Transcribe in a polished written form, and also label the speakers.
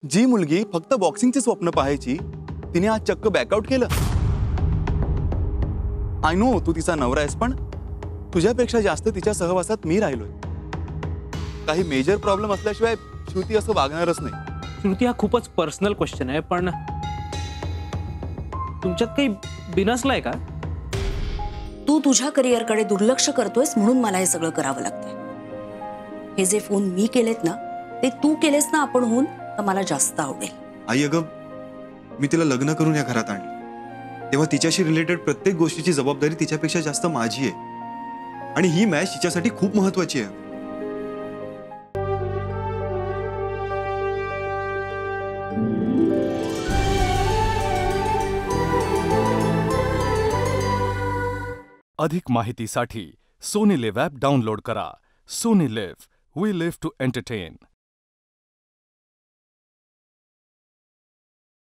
Speaker 1: जी मुलगी फक्त बॉक्सिंगचे स्वप्न पाहायची तिने आज चक्क बॅकआउट केलं. आय नो तू तिचा नवरा आहेस, पण तुझ्यापेक्षा जास्त तिच्या सहवासात मी राहिलोय. काही मेजर प्रॉब्लेम असल्याशिवाय श्रुती असं वागणारच नाही.
Speaker 2: श्रुती, हा खूपच पर्सनल क्वेश्चन आहे, पण तुमच्यात काही बिनसलंय का?
Speaker 3: तू तुझ्या करिअरकडे दुर्लक्ष करतोयस म्हणून मला हे सगळं करावं लागतंय. हे जे फोन मी केलेत ना ते तू केलेस ना आपण होऊन तर मला जास्त आवडेल.
Speaker 4: आई, अगं मी तिला लग्न करून या घरात आणली तेव्हा तिच्याशी रिलेटेड प्रत्येक गोष्टीची जबाबदारी तिच्यापेक्षा जास्त माझी आहे आणि ही मॅच तिच्यासाठी खूप महत्वाची आहे.
Speaker 5: अधिक माहितीसाठी सोनी लिव्ह ॲप डाउनलोड करा. Sony Liv, we live to entertain.